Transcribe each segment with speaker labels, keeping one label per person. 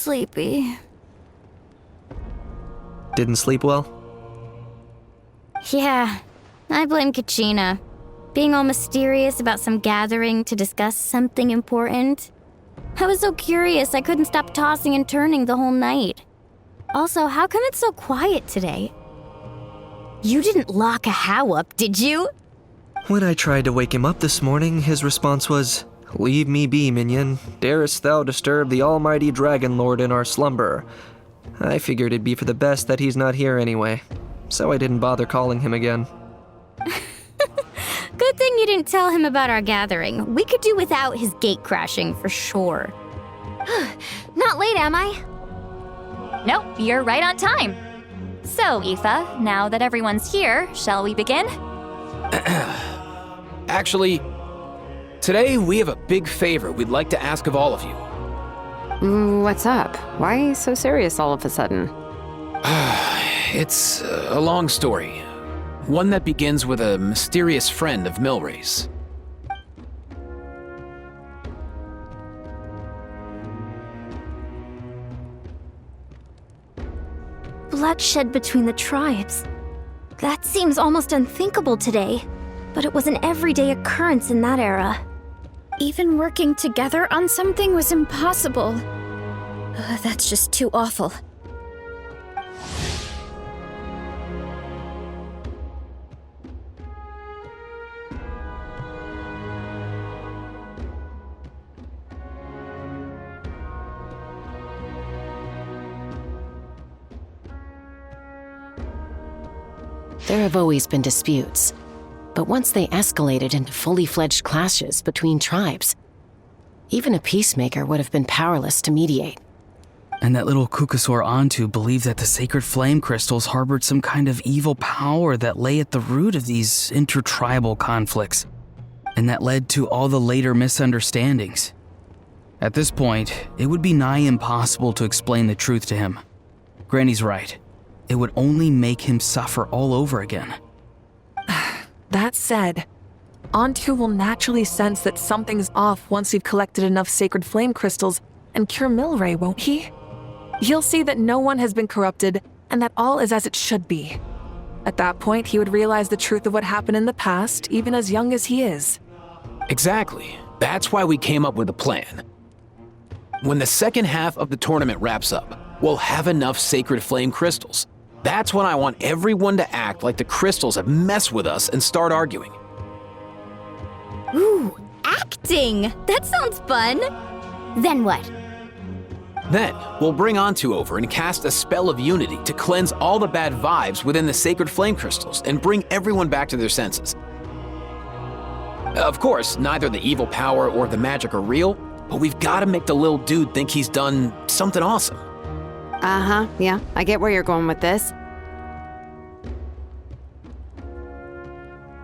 Speaker 1: sleepy.
Speaker 2: Didn't sleep well?
Speaker 1: Yeah, I blame Kachina. Being all mysterious about some gathering to discuss something important. I was so curious I couldn't stop tossing and turning the whole night. Also, how come it's so quiet today? You didn't lock a How up, did you?
Speaker 2: When I tried to wake him up this morning, his response was, "Leave me be, minion. Darest thou disturb the almighty Dragon Lord in our slumber?" I figured it'd be for the best that he's not here anyway, so I didn't bother calling him again.
Speaker 1: Good thing you didn't tell him about our gathering. We could do without his gate crashing for sure. Not late, am I?
Speaker 3: Nope, you're right on time. So, Aoife, now that everyone's here, shall we begin?
Speaker 4: Actually, today we have a big favor we'd like to ask of all of you.
Speaker 5: What's up? Why so serious all of a sudden?
Speaker 4: It's a long story. One that begins with a mysterious friend of Milray's.
Speaker 1: Bloodshed between the tribes. That seems almost unthinkable today, but it was an everyday occurrence in that era. Even working together on something was impossible. That's just too awful.
Speaker 6: There have always been disputes, but once they escalated into fully fledged clashes between tribes, even a peacemaker would have been powerless to mediate.
Speaker 7: And that little Kukusor Antu believed that the sacred flame crystals harbored some kind of evil power that lay at the root of these intertribal conflicts, and that led to all the later misunderstandings. At this point, it would be nigh impossible to explain the truth to him. Granny's right. It would only make him suffer all over again.
Speaker 8: That said, Antu will naturally sense that something's off once you've collected enough sacred flame crystals and cure Milray, won't he? He'll see that no one has been corrupted and that all is as it should be. At that point, he would realize the truth of what happened in the past, even as young as he is.
Speaker 4: Exactly. That's why we came up with a plan. When the second half of the tournament wraps up, we'll have enough sacred flame crystals. That's when I want everyone to act like the crystals have messed with us and start arguing.
Speaker 1: Ooh, acting! That sounds fun! Then what?
Speaker 4: Then, we'll bring Antu over and cast a spell of unity to cleanse all the bad vibes within the sacred flame crystals and bring everyone back to their senses. Of course, neither the evil power or the magic are real, but we've got to make the little dude think he's done something awesome.
Speaker 5: Yeah, I get where you're going with this.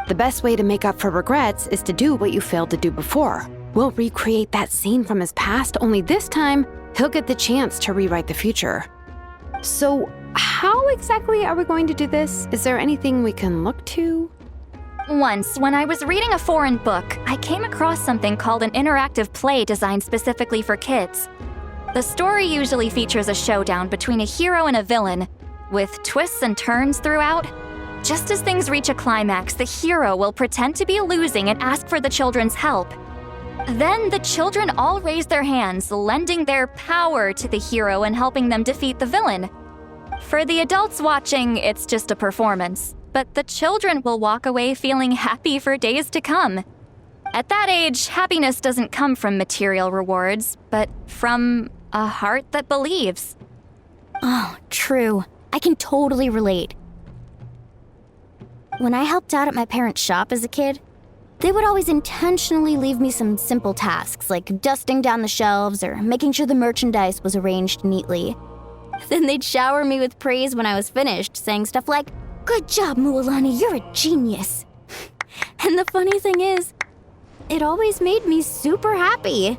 Speaker 5: The best way to make up for regrets is to do what you failed to do before. We'll recreate that scene from his past, only this time, he'll get the chance to rewrite the future. So, how exactly are we going to do this? Is there anything we can look to?
Speaker 3: Once, when I was reading a foreign book, I came across something called an interactive play designed specifically for kids. The story usually features a showdown between a hero and a villain, with twists and turns throughout. Just as things reach a climax, the hero will pretend to be losing and ask for the children's help. Then the children all raise their hands, lending their power to the hero and helping them defeat the villain. For the adults watching, it's just a performance, but the children will walk away feeling happy for days to come. At that age, happiness doesn't come from material rewards, but from a heart that believes.
Speaker 1: Oh, true. I can totally relate. When I helped out at my parents' shop as a kid, they would always intentionally leave me some simple tasks like dusting down the shelves or making sure the merchandise was arranged neatly. Then they'd shower me with praise when I was finished, saying stuff like, "Good job, Mualani, you're a genius." And the funny thing is, it always made me super happy.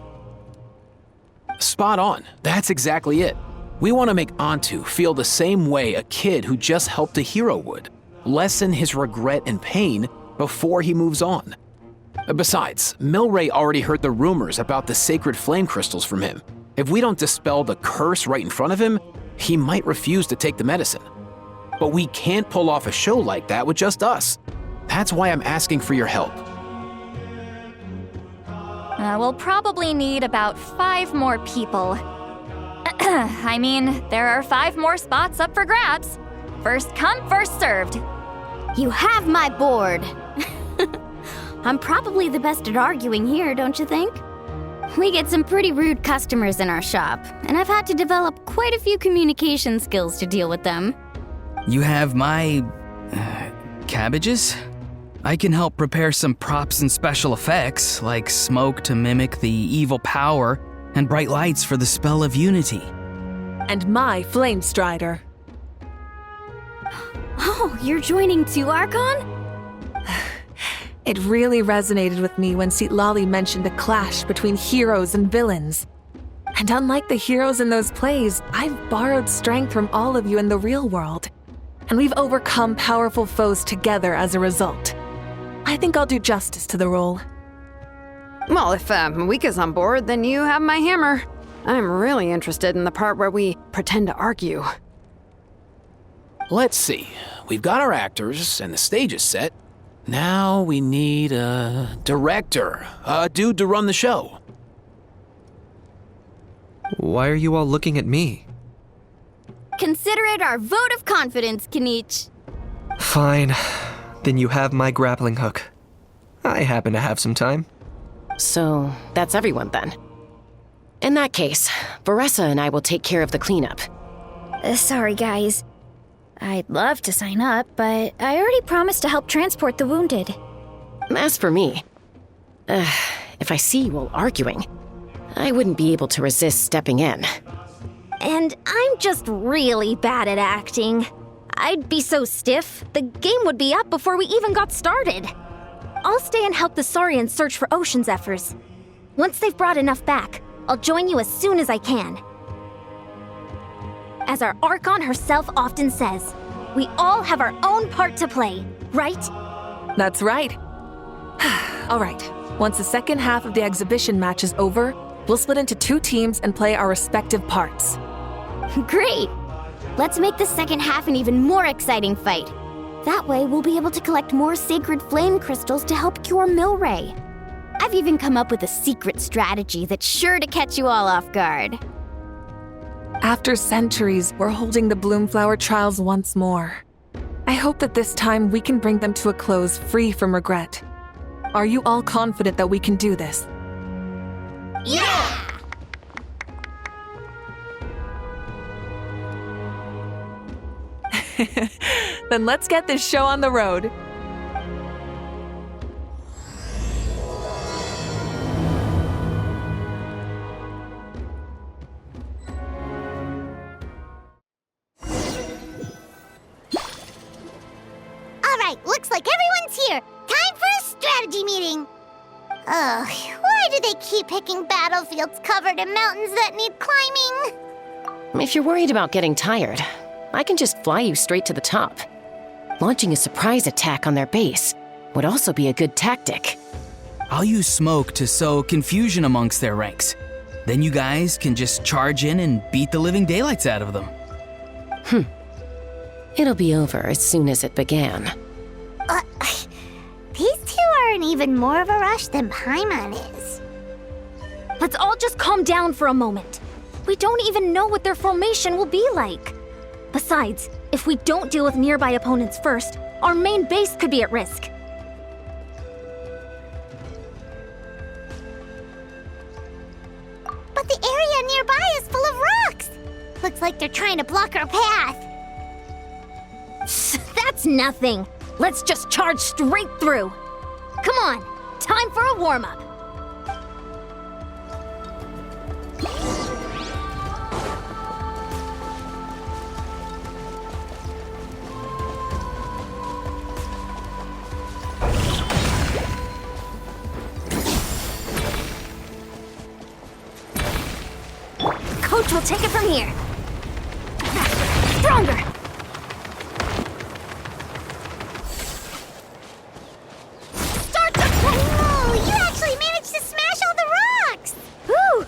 Speaker 4: Spot on. That's exactly it. We want to make Antu feel the same way a kid who just helped a hero would. Lessen his regret and pain before he moves on. Besides, Milray already heard the rumors about the sacred flame crystals from him. If we don't dispel the curse right in front of him, he might refuse to take the medicine. But we can't pull off a show like that with just us. That's why I'm asking for your help.
Speaker 3: We'll probably need about 5 more people. I mean, there are 5 more spots up for grabs. First come, first served.
Speaker 1: You have my board. I'm probably the best at arguing here, don't you think? We get some pretty rude customers in our shop, and I've had to develop quite a few communication skills to deal with them.
Speaker 7: You have my... cabbages? I can help prepare some props and special effects, like smoke to mimic the evil power, and bright lights for the spell of unity.
Speaker 8: And my Flame Strider.
Speaker 1: Oh, you're joining too, Archon?
Speaker 8: It really resonated with me when Citlali mentioned a clash between heroes and villains. And unlike the heroes in those plays, I've borrowed strength from all of you in the real world. And we've overcome powerful foes together as a result. I think I'll do justice to the role.
Speaker 5: Well, if Mika's on board, then you have my hammer. I'm really interested in the part where we pretend to argue.
Speaker 4: Let's see. We've got our actors and the stage is set. Now we need a director, a dude to run the show.
Speaker 2: Why are you all looking at me?
Speaker 1: Consider it our vote of confidence, Kanich.
Speaker 2: Fine. Then you have my grappling hook. I happen to have some time.
Speaker 6: So, that's everyone then. In that case, Varessa and I will take care of the cleanup.
Speaker 1: Sorry, guys. I'd love to sign up, but I already promised to help transport the wounded.
Speaker 6: As for me, if I see you all arguing, I wouldn't be able to resist stepping in.
Speaker 1: And I'm just really bad at acting. I'd be so stiff, the game would be up before we even got started. I'll stay and help the Saurians search for Ocean Zephyrs. Once they've brought enough back, I'll join you as soon as I can. As our Archon herself often says, we all have our own part to play, right?
Speaker 8: That's right. All right, once the second half of the exhibition match is over, we'll split into 2 teams and play our respective parts.
Speaker 1: Great! Let's make the second half an even more exciting fight. That way, we'll be able to collect more sacred flame crystals to help cure Milray. I've even come up with a secret strategy that's sure to catch you all off guard.
Speaker 8: After centuries, we're holding the Bloomflower trials once more. I hope that this time we can bring them to a close free from regret. Are you all confident that we can do this?
Speaker 1: Yeah!
Speaker 8: Then let's get this show on the road.
Speaker 9: Alright, looks like everyone's here. Time for a strategy meeting. Ugh, why do they keep picking battlefields covered in mountains that need climbing?
Speaker 6: If you're worried about getting tired, I can just fly you straight to the top. Launching a surprise attack on their base would also be a good tactic.
Speaker 7: I'll use smoke to sow confusion amongst their ranks. Then you guys can just charge in and beat the living daylights out of them.
Speaker 6: It'll be over as soon as it began.
Speaker 9: These 2 are in even more of a rush than Paimon is.
Speaker 1: Let's all just calm down for a moment. We don't even know what their formation will be like. Besides, if we don't deal with nearby opponents first, our main base could be at risk.
Speaker 9: But the area nearby is full of rocks. Looks like they're trying to block our path.
Speaker 1: That's nothing. Let's just charge straight through. Come on, time for a warm-up. Coach will take it from here. Stronger!
Speaker 9: Start the... Oh, you actually managed to smash all the rocks!
Speaker 1: Whew!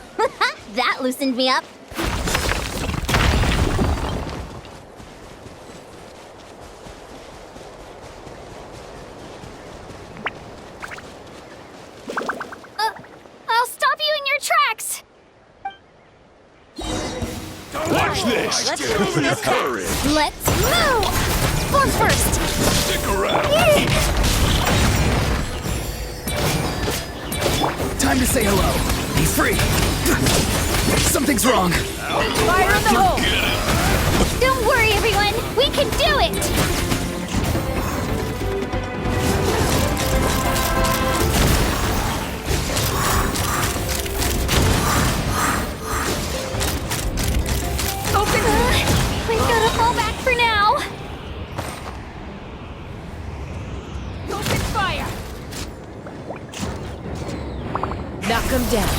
Speaker 1: That loosened
Speaker 9: loosened me up.
Speaker 1: I'll stop you in your tracks!
Speaker 10: Watch this!
Speaker 1: Let's lose this hurry! Let's move! Form first!
Speaker 10: Stick around!
Speaker 7: Time to say hello. Be free. Something's wrong.
Speaker 1: Fire in the hole! Don't worry, everyone! We can do it! We've got to fall back for now. Open fire!
Speaker 5: Knock him down.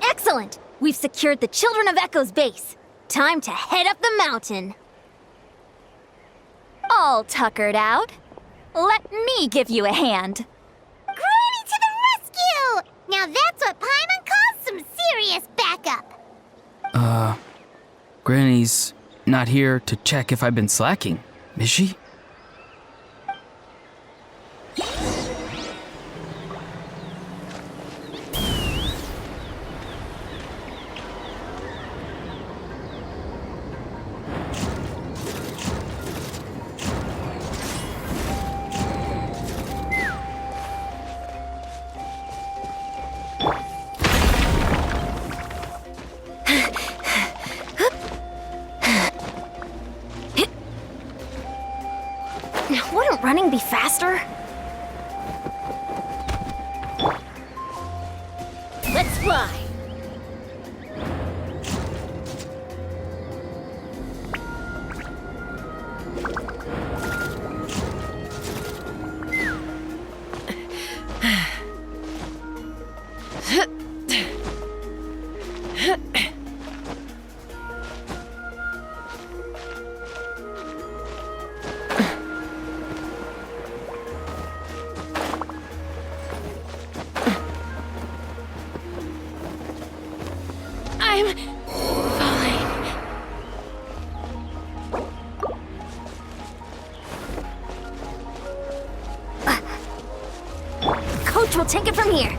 Speaker 1: Excellent! We've secured the Children of Echo's base. Time to head up the mountain.
Speaker 3: All tuckered out. Let me give you a hand.
Speaker 9: Granny to the rescue! Now that's what Paimon calls some serious backup.
Speaker 7: Granny's not here to check if I've been slacking, is she?
Speaker 1: Wouldn't running be faster? Let's fly!
Speaker 5: I'm falling.
Speaker 1: Coach will take it from here.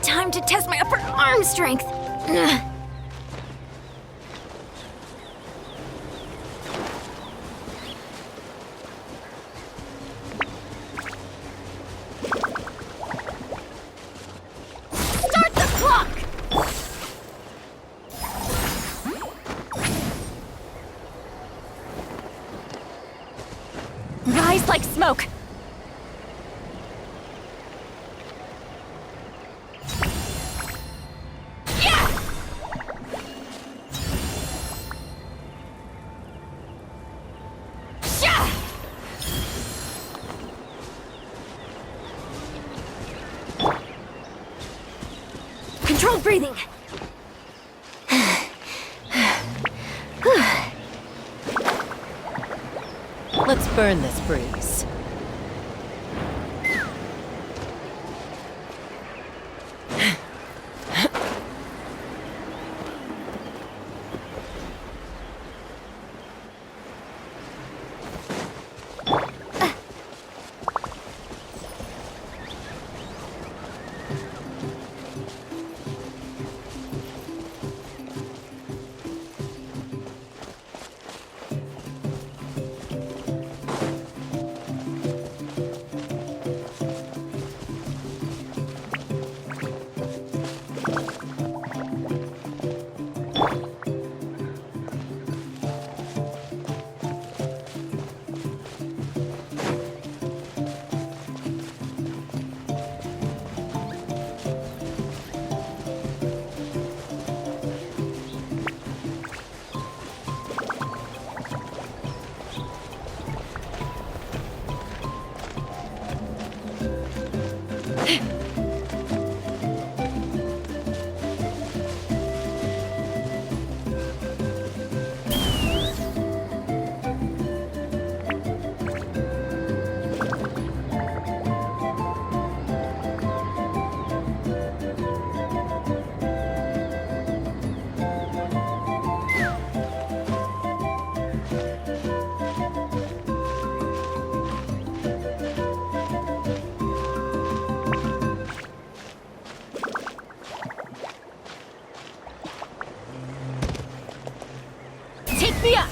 Speaker 1: Time to test my upper arm strength. Start the clock!
Speaker 3: Rise like smoke.
Speaker 1: Controlled breathing.
Speaker 6: Let's burn this breeze.
Speaker 5: me up!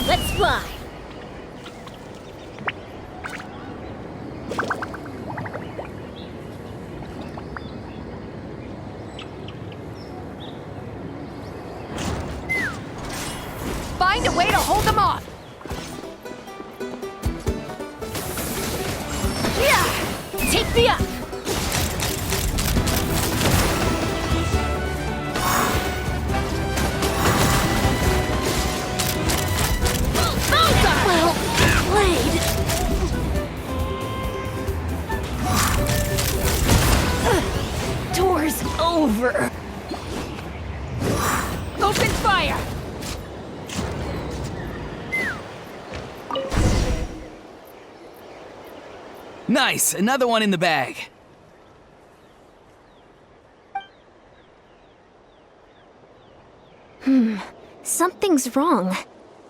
Speaker 1: Let's fly!
Speaker 5: Find a way to hold them off! Yeah! Take me up! Well played! Door's over! Open fire!
Speaker 7: Nice, another one in the bag.
Speaker 1: Something's wrong.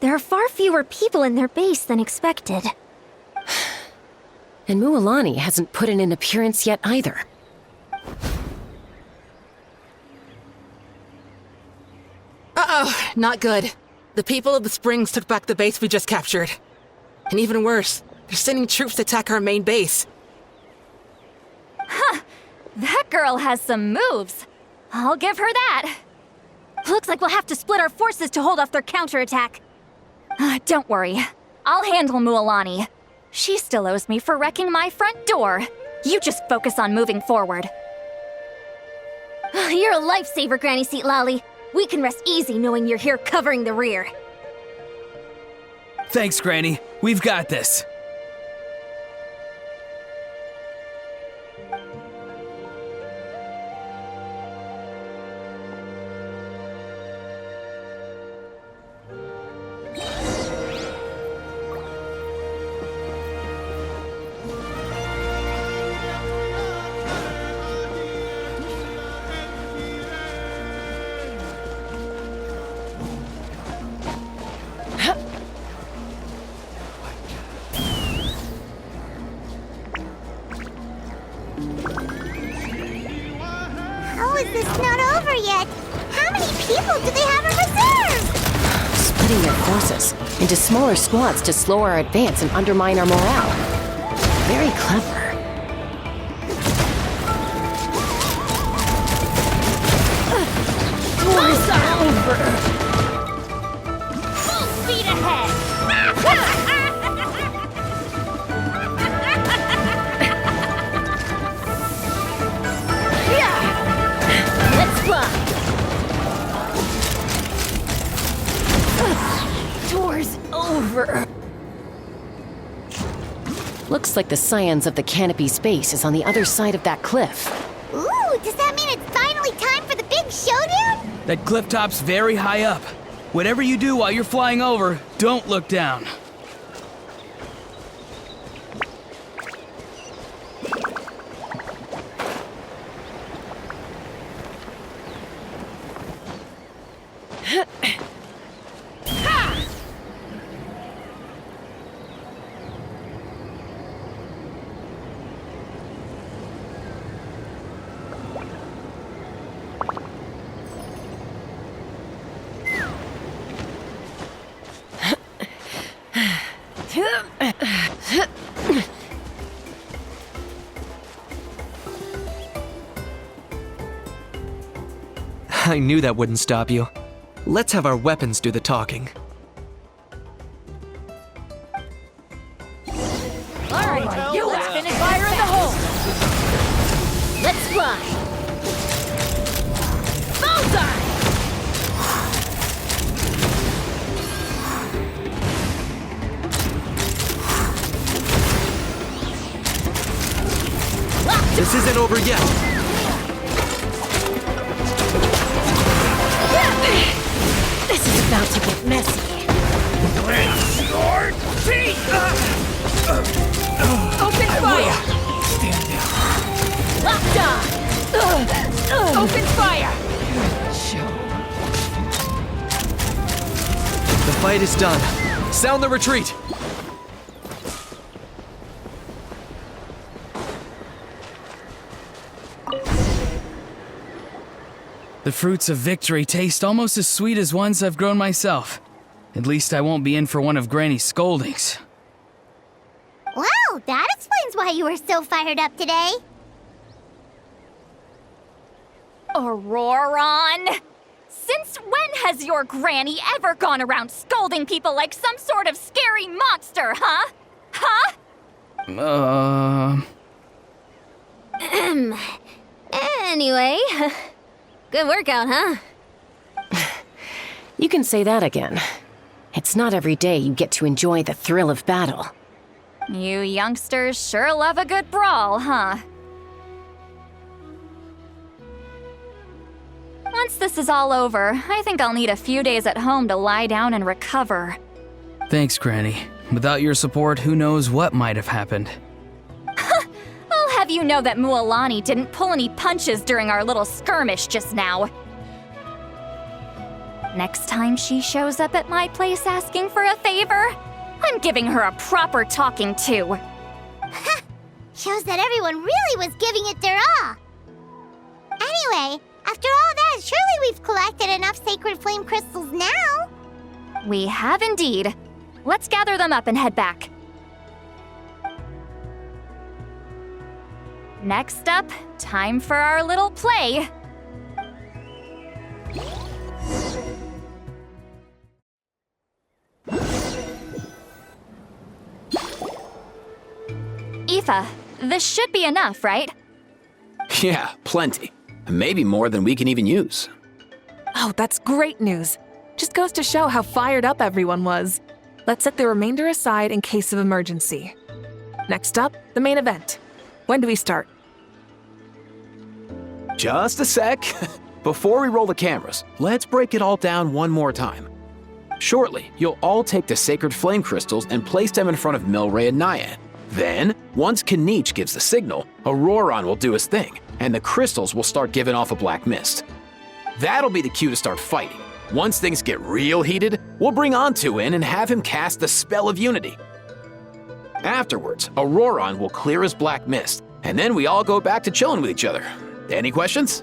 Speaker 1: There are far fewer people in their base than expected.
Speaker 6: And Mualani hasn't put in an appearance yet either.
Speaker 11: Uh-oh, not good. The people of the Springs took back the base we just captured. And even worse, they're sending troops to attack our main base.
Speaker 3: That girl has some moves. I'll give her that. Looks like we'll have to split our forces to hold off their counterattack. Don't worry. I'll handle Mualani. She still owes me for wrecking my front door. You just focus on moving forward.
Speaker 1: You're a lifesaver, Granny Seat Lolly. We can rest easy knowing you're here covering the rear.
Speaker 7: Thanks, Granny. We've got this.
Speaker 9: How is this not over yet? How many people do they have in reserve?
Speaker 6: Splitting their forces into smaller squads to slow our advance and undermine our morale. Very clever.
Speaker 1: Doors are over! Full speed ahead! Let's fly! Door's over!
Speaker 6: Looks like the scions of the Canopy Space is on the other side of that cliff.
Speaker 9: Ooh, does that mean it's finally time for the big showdown?
Speaker 7: That cliff top's very high up. Whatever you do while you're flying over, don't look down.
Speaker 2: I knew that wouldn't stop you. Let's have our weapons do the talking.
Speaker 1: Alright, you let's finish fire in the hole! Let's fly! Bullseye!
Speaker 2: This isn't over yet.
Speaker 6: This is about to get messy.
Speaker 10: Let's start
Speaker 8: Open fire!
Speaker 10: Stand down.
Speaker 8: Locked on! Open fire!
Speaker 2: The fight is done. Sound the retreat!
Speaker 7: The fruits of victory taste almost as sweet as ones I've grown myself. At least I won't be in for one of Granny's scoldings.
Speaker 9: Wow, that explains why you were so fired up today.
Speaker 3: Auroron! Since when has your granny ever gone around scolding people like some sort of scary monster, huh? Huh?
Speaker 1: Anyway, good workout, huh?
Speaker 6: You can say that again. It's not every day you get to enjoy the thrill of battle.
Speaker 3: You youngsters sure love a good brawl, huh? Once this is all over, I think I'll need a few days at home to lie down and recover.
Speaker 7: Thanks, Granny. Without your support, who knows what might have happened.
Speaker 3: I'll have you know that Mualani didn't pull any punches during our little skirmish just now. Next time she shows up at my place asking for a favor, I'm giving her a proper talking to.
Speaker 9: Shows that everyone really was giving it their all. Anyway, after all that, surely we've collected enough sacred flame crystals now.
Speaker 3: We have indeed. Let's gather them up and head back. Next up, time for our little play. Aoife, this should be enough, right?
Speaker 4: Yeah, plenty. Maybe more than we can even use.
Speaker 8: Oh, that's great news. Just goes to show how fired up everyone was. Let's set the remainder aside in case of emergency. Next up, the main event. When do we start?
Speaker 4: Just a sec. Before we roll the cameras, let's break it all down one more time. Shortly, you'll all take the sacred flame crystals and place them in front of Milray and Nyan. Then, once Kanich gives the signal, Auroron will do his thing, and the crystals will start giving off a black mist. That'll be the cue to start fighting. Once things get real heated, we'll bring Antu in and have him cast the spell of unity. Afterwards, Auroron will clear his black mist, and then we all go back to chilling with each other. Any questions?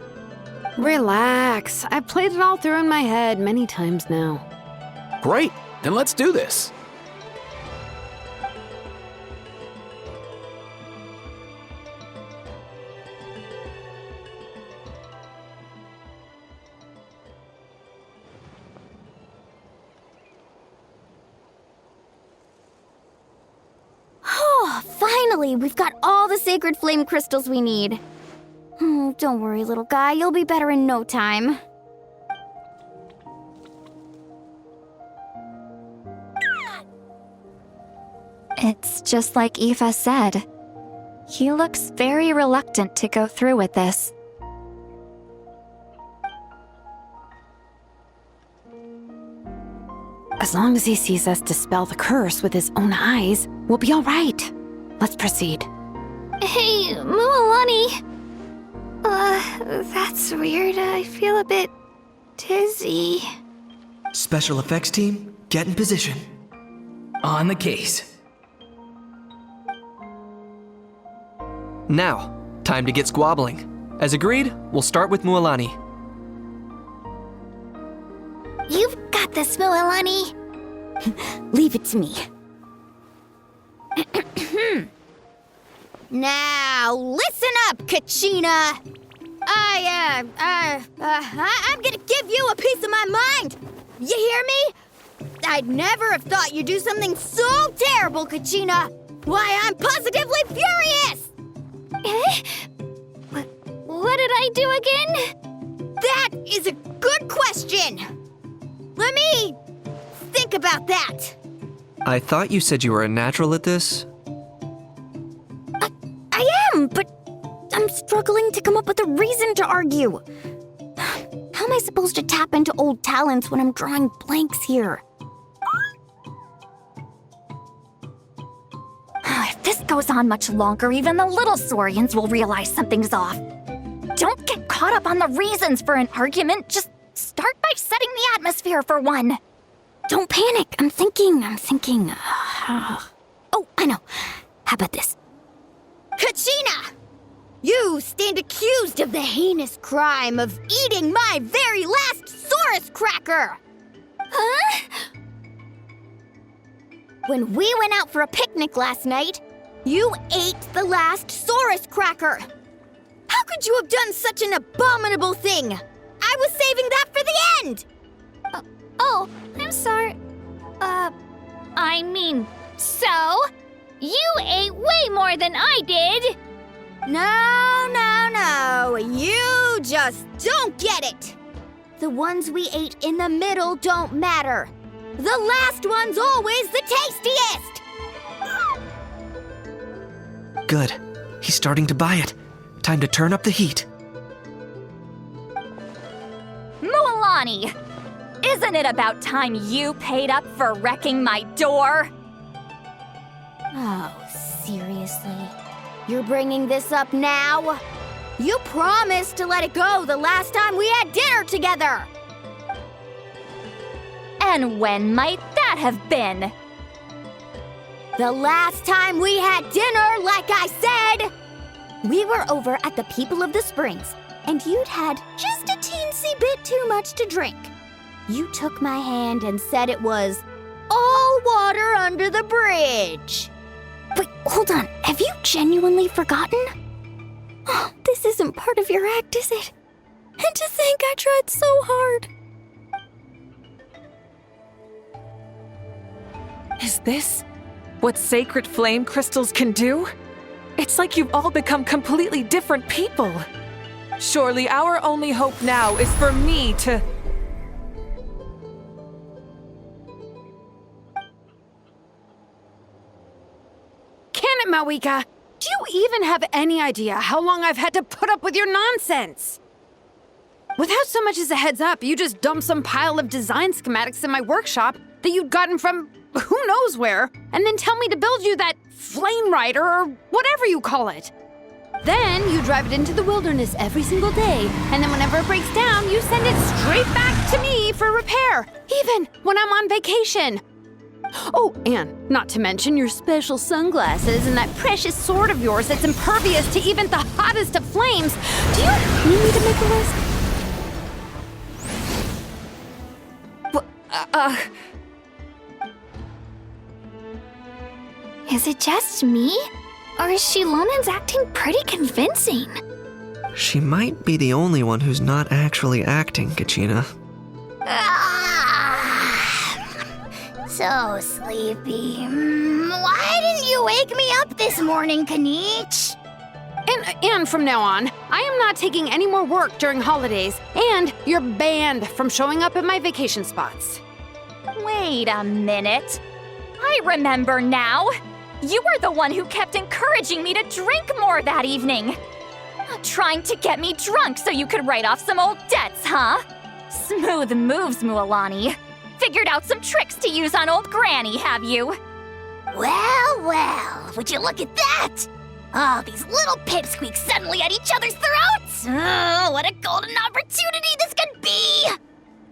Speaker 5: Relax. I've played it all through in my head many times now.
Speaker 4: Great, then let's do this.
Speaker 1: Oh, finally, we've got all the sacred flame crystals we need. Oh, don't worry, little guy. You'll be better in no time.
Speaker 3: It's just like Aoife said. He looks very reluctant to go through with this.
Speaker 5: As long as he sees us dispel the curse with his own eyes, we'll be all right. Let's proceed.
Speaker 1: Hey, Mualani. That's weird. I feel a bit dizzy.
Speaker 2: Special effects team, get in position.
Speaker 7: On the case.
Speaker 2: Now, time to get squabbling. As agreed, we'll start with Mualani.
Speaker 1: You've got this, Mualani. Leave it to me. Now, listen up, Kachina. I'm gonna give you a piece of my mind. You hear me? I'd never have thought you'd do something so terrible, Kachina. Why, I'm positively furious. What did I do again? That is a good question. Let me think about that.
Speaker 2: I thought you said you were a natural at this.
Speaker 1: I am, but I'm struggling to come up with a reason to argue. How am I supposed to tap into old talents when I'm drawing blanks here?
Speaker 3: this goes on much longer, even the little Saurians will realize something's off. Don't get caught up on the reasons for an argument. Just start by setting the atmosphere for one.
Speaker 1: Don't panic. I'm thinking. Oh, I know. How about this? Kachina! You stand accused of the heinous crime of eating my very last Saurus cracker! Huh? When we went out for a picnic last night, you ate the last Saurus cracker! How could you have done such an abominable thing? I was saving that for the end!
Speaker 3: Oh, I'm sorry. I mean, so? You ate way more than I did!
Speaker 1: No. You just don't get it! The ones we ate in the middle don't matter. The last one's always the tastiest!
Speaker 2: Good. He's starting to buy it. Time to turn up the heat.
Speaker 3: Mualani! Isn't it about time you paid up for wrecking my door?
Speaker 1: Oh, seriously? You're bringing this up now? You promised to let it go the last time we had dinner together!
Speaker 3: And when might that have been?
Speaker 1: The last time we had dinner, like I said! We were over at the People of the Springs, and you'd had just a teensy bit too much to drink. You took my hand and said it was all water under the bridge. Wait, hold on. Have you genuinely forgotten? Oh, this isn't part of your act, is it? And to think I tried so hard.
Speaker 8: Is this what sacred flame crystals can do? It's like you've all become completely different people. Surely our only hope now is for me to...
Speaker 5: Can it, Mawika? Do you even have any idea how long I've had to put up with your nonsense? Without so much as a heads up, you just dumped some pile of design schematics in my workshop that you'd gotten from who knows where, and then tell me to build you that flame rider or whatever you call it. Then you drive it into the wilderness every single day, and then whenever it breaks down, you send it straight back to me for repair, even when I'm on vacation. Oh, and not to mention your special sunglasses and that precious sword of yours that's impervious to even the hottest of flames. Do you need me to make a list?
Speaker 3: Is it just me? Or is Shilonen's acting pretty convincing?
Speaker 2: She might be the only one who's not actually acting, Kachina.
Speaker 9: So sleepy. Why didn't you wake me up this morning, Kanich?
Speaker 5: And from now on, I am not taking any more work during holidays, and you're banned from showing up at my vacation spots.
Speaker 3: Wait a minute. I remember now. You were the one who kept encouraging me to drink more that evening. Trying to get me drunk so you could write off some old debts, huh? Smooth moves, Mualani. Figured out some tricks to use on old Granny, have you?
Speaker 9: Well, would you look at that? Oh, these little pipsqueaks suddenly at each other's throats. Oh, what a golden opportunity this could be.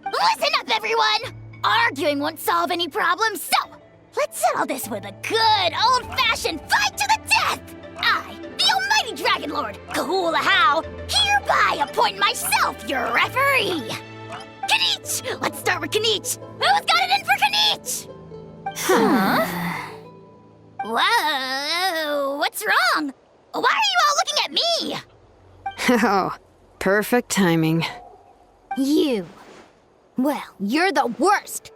Speaker 9: Listen up, everyone. Arguing won't solve any problems, so let's settle this with a good old-fashioned fight to the death. I, the almighty Dragon Lord, Kahula How, hereby appoint myself your referee. Kanich! Let's start with Kanich. Who's got it in for Kanich? Huh? Whoa, what's wrong? Why are you all looking at me?
Speaker 5: Oh, perfect timing.
Speaker 1: You. Well, you're the worst.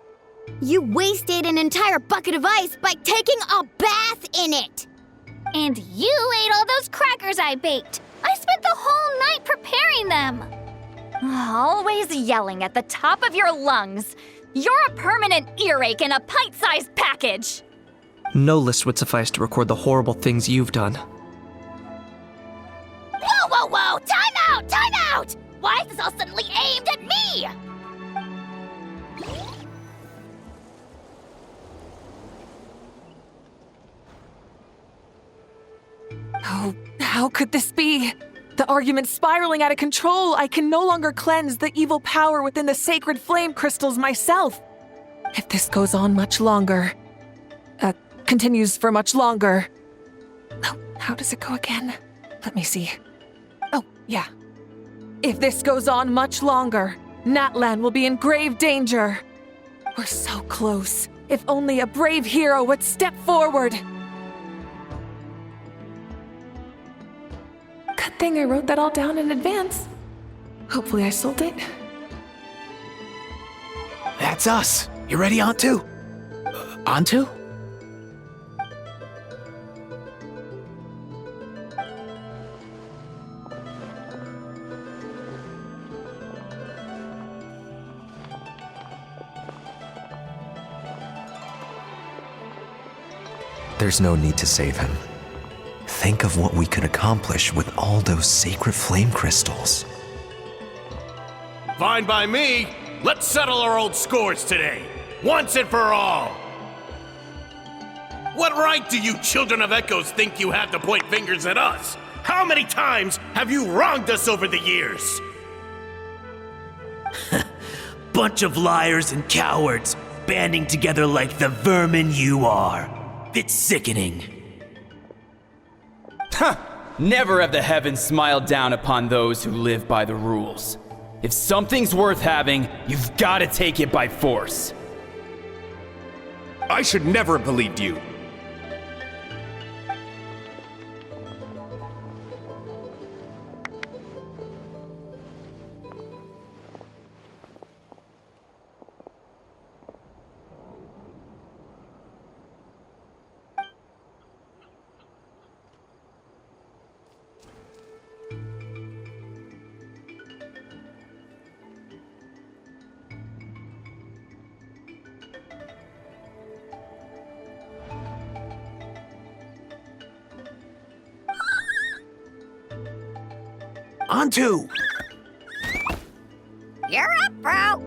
Speaker 1: You wasted an entire bucket of ice by taking a bath in it.
Speaker 3: And you ate all those crackers I baked. I spent the whole night preparing them. Always yelling at the top of your lungs. You're a permanent earache in a pint-sized package.
Speaker 2: No list would suffice to record the horrible things you've done.
Speaker 9: Whoa! Time out! Why is this all suddenly aimed at me?
Speaker 8: Oh, how could this be? The argument's spiraling out of control. I can no longer cleanse the evil power within the sacred flame crystals myself. If this goes on much longer, continues for much longer. Oh, how does it go again? Let me see. Oh, yeah. If this goes on much longer, Natlan will be in grave danger. We're so close. If only a brave hero would step forward. Good thing I wrote that all down in advance. Hopefully I sold it.
Speaker 4: That's us. You ready, Antu? Antu?
Speaker 12: There's no need to save him. Think of what we could accomplish with all those sacred flame crystals.
Speaker 13: Fine by me. Let's settle our old scores today, once and for all. What right do you children of Echoes think you have to point fingers at us? How many times have you wronged us over the years?
Speaker 14: Bunch of liars and cowards, banding together like the vermin you are. It's sickening.
Speaker 15: Never have the heavens smiled down upon those who live by the rules. If something's worth having, you've got to take it by force.
Speaker 13: I should never have believed you.
Speaker 4: Antu!
Speaker 9: You're up, bro!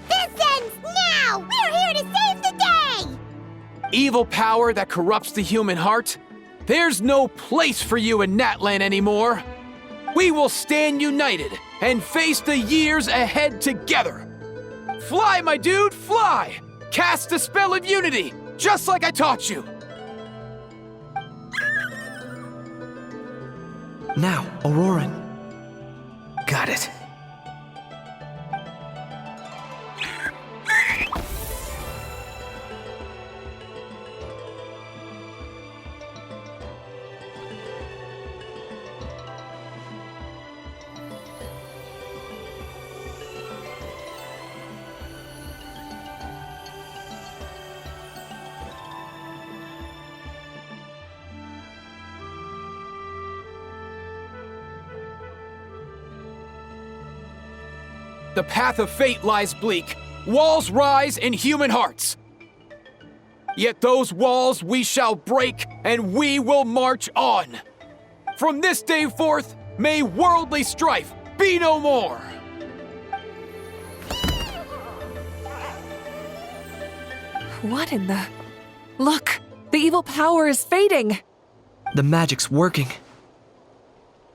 Speaker 9: This ends now! We're here to save the day!
Speaker 4: Evil power that corrupts the human heart? There's no place for you in Natlan anymore. We will stand united and face the years ahead together. Fly, my dude, fly! Cast the spell of unity, just like I taught you.
Speaker 2: Now, Auroran. Got it.
Speaker 4: The path of fate lies bleak. Walls rise in human hearts. Yet those walls we shall break, and we will march on. From this day forth, may worldly strife be no more.
Speaker 8: What in the... Look, the evil power is fading.
Speaker 2: The magic's working.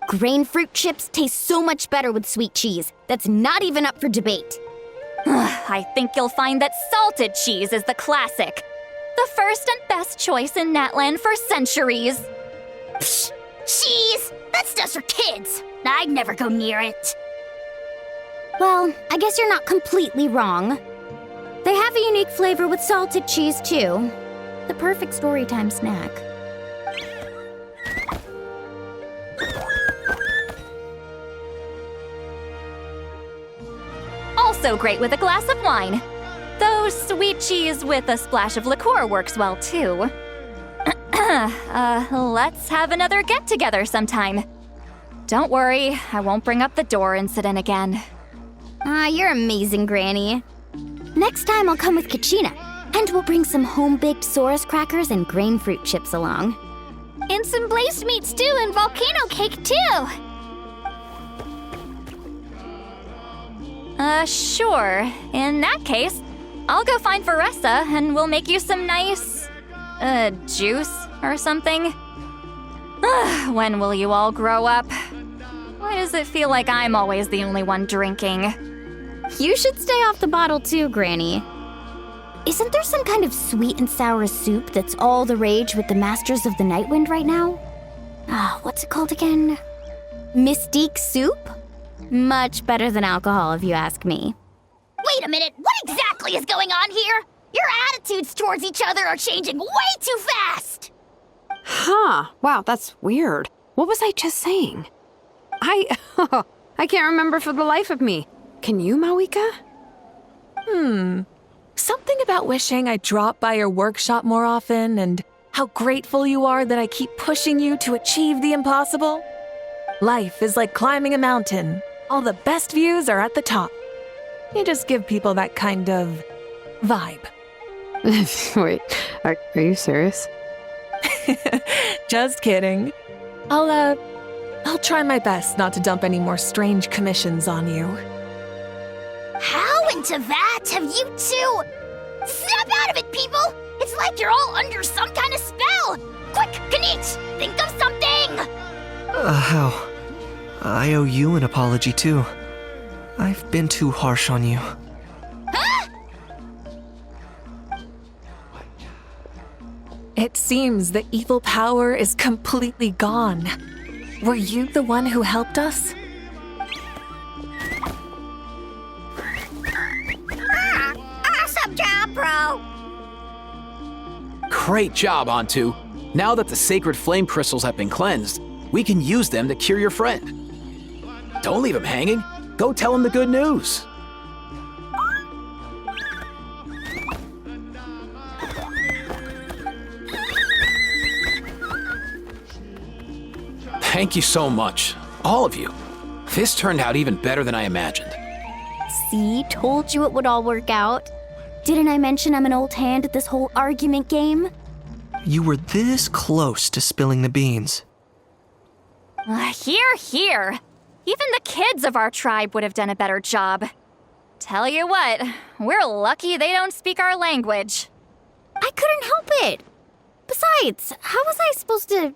Speaker 1: Grain fruit chips taste so much better with sweet cheese. That's not even up for debate.
Speaker 3: I think you'll find that salted cheese is the classic. The first and best choice in Natlan for centuries.
Speaker 9: Psh, cheese! That's just for kids. I'd never go near it.
Speaker 1: Well, I guess you're not completely wrong. They have a unique flavor with salted cheese, too. The perfect storytime snack.
Speaker 3: Also great with a glass of wine. Though sweet cheese with a splash of liqueur works well, too. Let's have another get-together sometime. Don't worry, I won't bring up the door incident again.
Speaker 1: You're amazing, Granny. Next time I'll come with Kachina, and we'll bring some home-baked Saurus crackers and grain fruit chips along.
Speaker 9: And some blazed meat stew and volcano cake, too!
Speaker 3: Sure. In that case, I'll go find Varessa and we'll make you some nice, juice or something. When will you all grow up? Why does it feel like I'm always the only one drinking?
Speaker 1: You should stay off the bottle too, Granny. Isn't there some kind of sweet and sour soup that's all the rage with the Masters of the Nightwind right now? What's it called again? Mystique soup? Much better than alcohol, if you ask me.
Speaker 9: Wait a minute, what exactly is going on here? Your attitudes towards each other are changing way too fast!
Speaker 5: Huh. Wow, that's weird. What was I just saying? I can't remember for the life of me. Can you, Mawika?
Speaker 8: Something about wishing I'd drop by your workshop more often and how grateful you are that I keep pushing you to achieve the impossible. Life is like climbing a mountain. All the best views are at the top. You just give people that kind of vibe.
Speaker 5: Wait, are you serious?
Speaker 8: Just kidding. I'll try my best not to dump any more strange commissions on you.
Speaker 9: How into that have you two? Snap out of it, people! It's like you're all under some kind of spell! Quick, Kanich, think of something!
Speaker 2: How? I owe you an apology too. I've been too harsh on you.
Speaker 9: Huh?
Speaker 8: It seems the evil power is completely gone. Were you the one who helped us?
Speaker 9: Awesome job, bro!
Speaker 4: Great job, Antu. Now that the sacred flame crystals have been cleansed, we can use them to cure your friend. Don't leave him hanging. Go tell him the good news. Thank you so much, all of you. This turned out even better than I imagined.
Speaker 1: See, told you it would all work out. Didn't I mention I'm an old hand at this whole argument game?
Speaker 2: You were this close to spilling the beans.
Speaker 3: Here. Even the kids of our tribe would have done a better job. Tell you what, we're lucky they don't speak our language.
Speaker 1: I couldn't help it. Besides, how was I supposed to,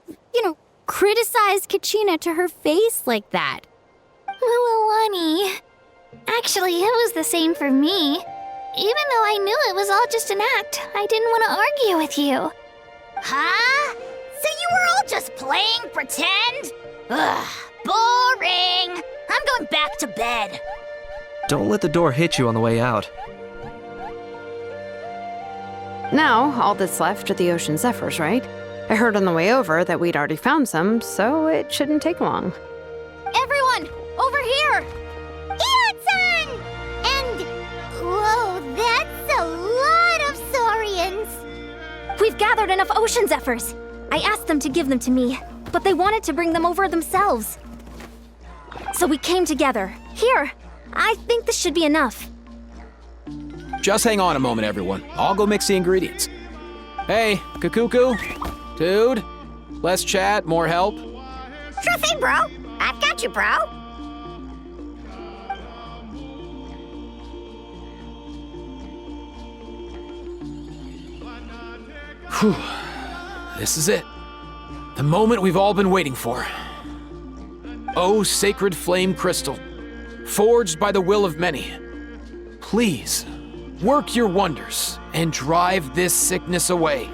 Speaker 1: criticize Kachina to her face like that?
Speaker 9: Honey. Actually, it was the same for me. Even though I knew it was all just an act, I didn't want to argue with you. Huh? So you were all just playing pretend? Ugh, boring. I'm going back to bed.
Speaker 2: Don't let the door hit you on the way out.
Speaker 5: Now, all that's left are the ocean zephyrs, right? I heard on the way over that we'd already found some, so it shouldn't take long.
Speaker 9: Everyone, over here! Ian-san! And... whoa, that's a lot of saurians!
Speaker 3: We've gathered enough ocean zephyrs. I asked them to give them to me, but they wanted to bring them over themselves. So we came together. Here, I think this should be enough.
Speaker 4: Just hang on a moment, everyone. I'll go mix the ingredients. Hey, Kakuku, dude, less chat, more help.
Speaker 9: Sure thing, bro. I've got you, bro.
Speaker 4: Whew. This is it. The moment we've all been waiting for. Oh, sacred flame crystal, forged by the will of many, please work your wonders and drive this sickness away.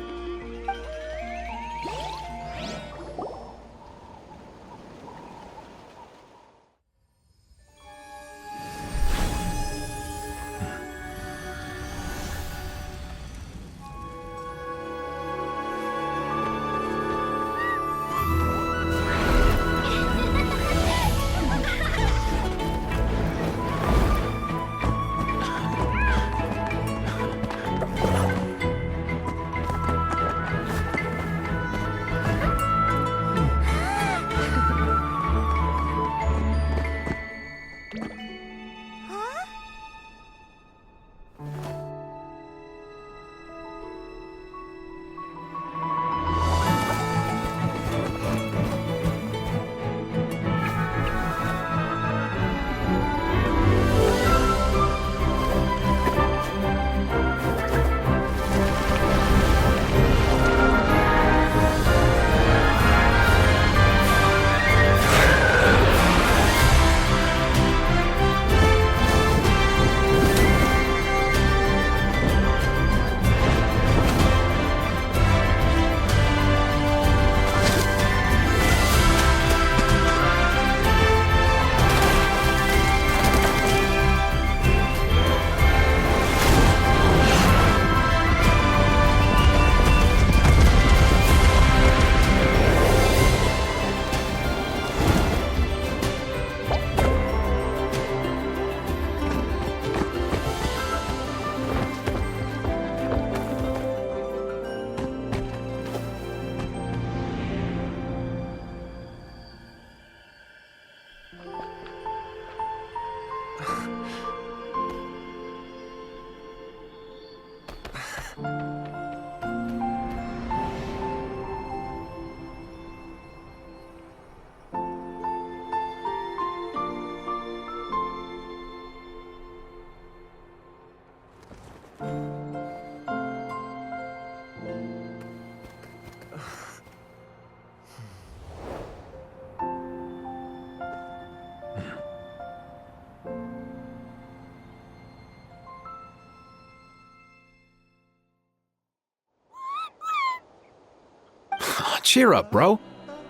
Speaker 4: Cheer up, bro.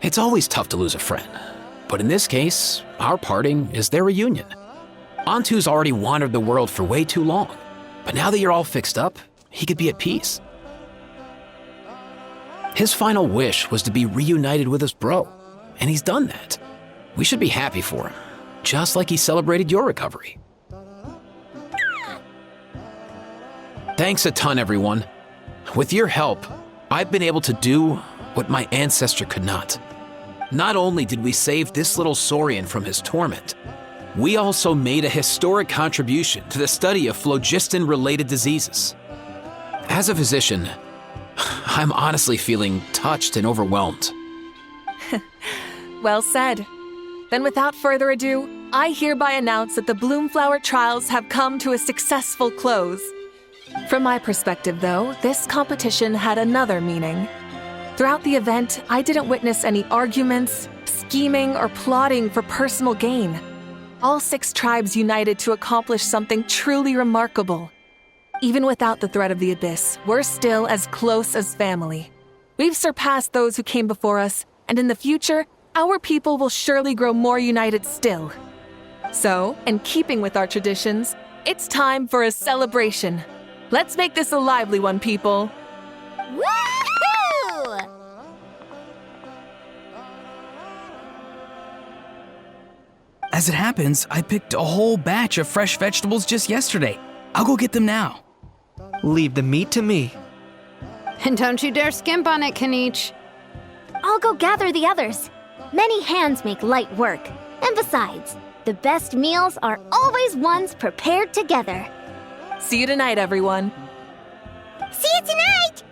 Speaker 4: It's always tough to lose a friend. But in this case, our parting is their reunion. Antu's already wandered the world for way too long. But now that you're all fixed up, he could be at peace. His final wish was to be reunited with his bro, and he's done that. We should be happy for him, just like he celebrated your recovery. Thanks a ton, everyone. With your help, I've been able to do what my ancestor could not. Not only did we save this little Saurian from his torment, we also made a historic contribution to the study of phlogiston-related diseases. As a physician, I'm honestly feeling touched and overwhelmed.
Speaker 8: Well said. Then without further ado, I hereby announce that the Bloomflower trials have come to a successful close. From my perspective, though, this competition had another meaning. Throughout the event, I didn't witness any arguments, scheming, or plotting for personal gain. All 6 tribes united to accomplish something truly remarkable. Even without the threat of the Abyss, we're still as close as family. We've surpassed those who came before us, and in the future, our people will surely grow more united still. So, in keeping with our traditions, it's time for a celebration. Let's make this a lively one, people.
Speaker 9: Woohoo!
Speaker 7: As it happens, I picked a whole batch of fresh vegetables just yesterday. I'll go get them now.
Speaker 2: Leave the meat to me.
Speaker 5: And don't you dare skimp on it, Kanich.
Speaker 9: I'll go gather the others. Many hands make light work. And besides, the best meals are always ones prepared together.
Speaker 8: See you tonight, everyone.
Speaker 9: See you tonight!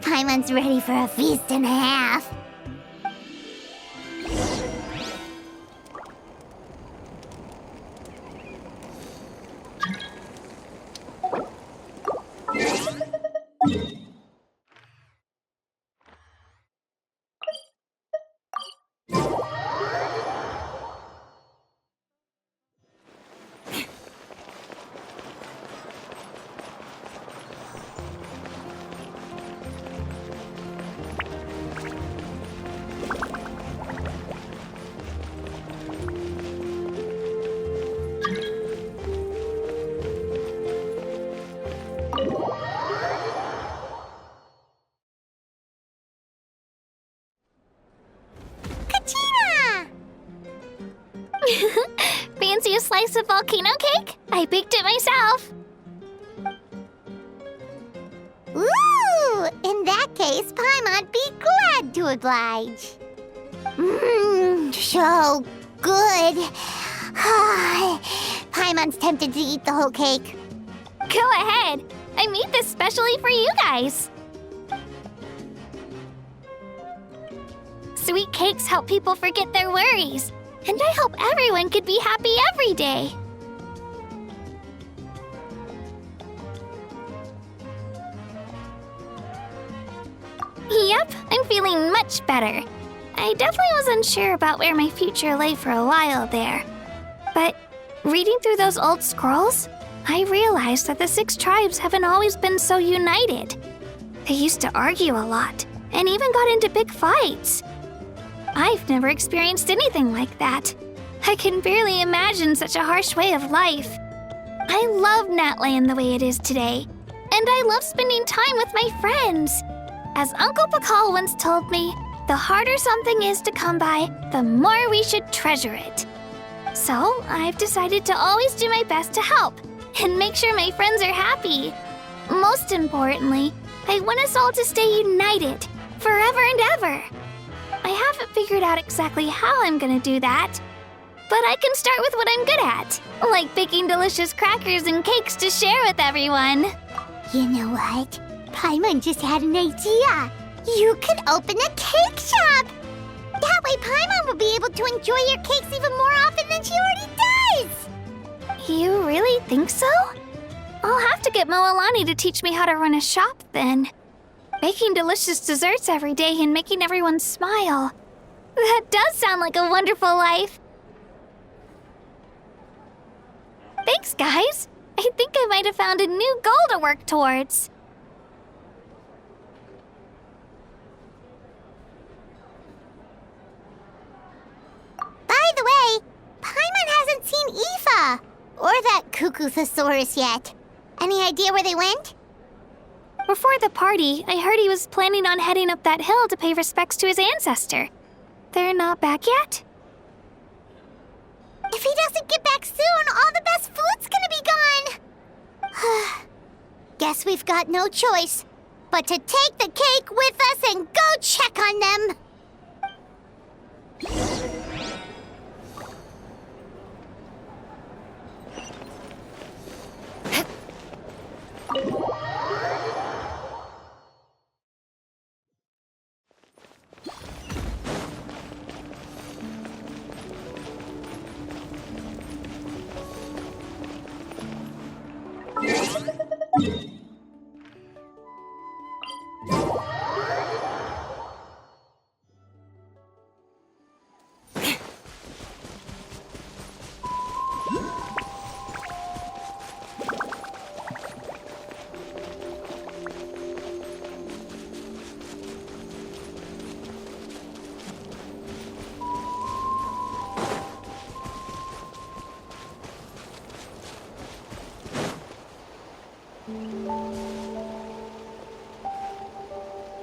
Speaker 9: Paimon's ready for a feast and a half. Fancy a slice of volcano cake? I baked it myself. Ooh, in that case, Paimon'd be glad to oblige. So good. Paimon's tempted to eat the whole cake. Go ahead. I made this specially for you guys. Sweet cakes help people forget their worries. And I hope everyone could be happy every day. Yep, I'm feeling much better. I definitely was unsure about where my future lay for a while there. But reading through those old scrolls, I realized that the 6 tribes haven't always been so united. They used to argue a lot, and even got into big fights. I've never experienced anything like that. I can barely imagine such a harsh way of life. I love Natland the way it is today, and I love spending time with my friends. As Uncle Pakal once told me, the harder something is to come by, the more we should treasure it. So I've decided to always do my best to help and make sure my friends are happy. Most importantly, I want us all to stay united, forever and ever. I haven't figured out exactly how I'm gonna do that, but I can start with what I'm good at, like baking delicious crackers and cakes to share with everyone. You know what? Paimon just had an idea. You could open a cake shop. That way Paimon will be able to enjoy your cakes even more often than she already does.
Speaker 3: You really think so? I'll have to get Moalani to teach me how to run a shop then. Making delicious desserts every day and making everyone smile. That does sound like a wonderful life. Thanks, guys. I think I might have found a new goal to work towards.
Speaker 9: By the way, Paimon hasn't seen Aoife or that Cuckoo-thesaurus yet. Any idea where they went?
Speaker 3: Before the party, I heard he was planning on heading up that hill to pay respects to his ancestor. They're not back yet?
Speaker 9: If he doesn't get back soon, all the best food's gonna be gone. Guess we've got no choice but to take the cake with us and go check on them.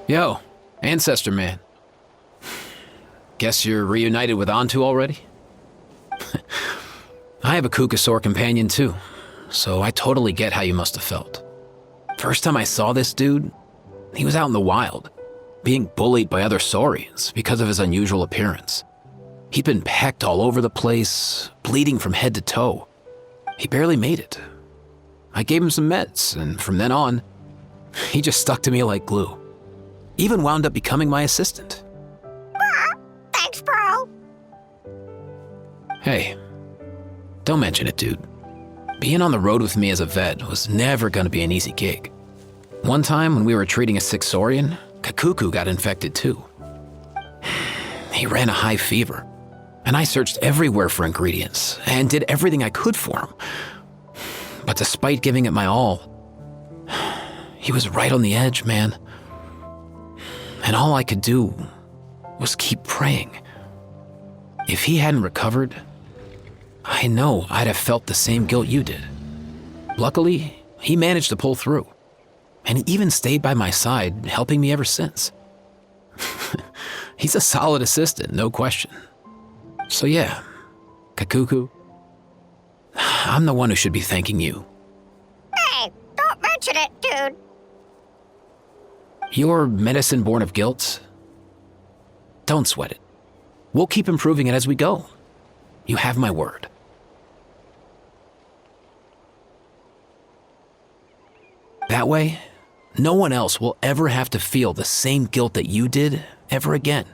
Speaker 4: Yo, Ancestor Man. Guess you're reunited with Antu already? I have a Cuckoosaur companion too, so I totally get how you must have felt. First time I saw this dude, he was out in the wild, being bullied by other saurians because of his unusual appearance. He'd been pecked all over the place, bleeding from head to toe. He barely made it. I gave him some meds, and from then on, he just stuck to me like glue. Even wound up becoming my assistant.
Speaker 9: Thanks, bro.
Speaker 4: Hey, don't mention it, dude. Being on the road with me as a vet was never gonna be an easy gig. One time when we were treating a sick saurian, Kakuku got infected too. He ran a high fever, and I searched everywhere for ingredients and did everything I could for him. But despite giving it my all, he was right on the edge, man. And all I could do was keep praying. If he hadn't recovered, I know I'd have felt the same guilt you did. Luckily, he managed to pull through, and he even stayed by my side, helping me ever since. He's a solid assistant, no question. So yeah, Kakuku, I'm the one who should be thanking you.
Speaker 9: Hey, don't mention it, dude.
Speaker 4: Your medicine born of guilt? Don't sweat it. We'll keep improving it as we go. You have my word. That way, no one else will ever have to feel the same guilt that you did ever again.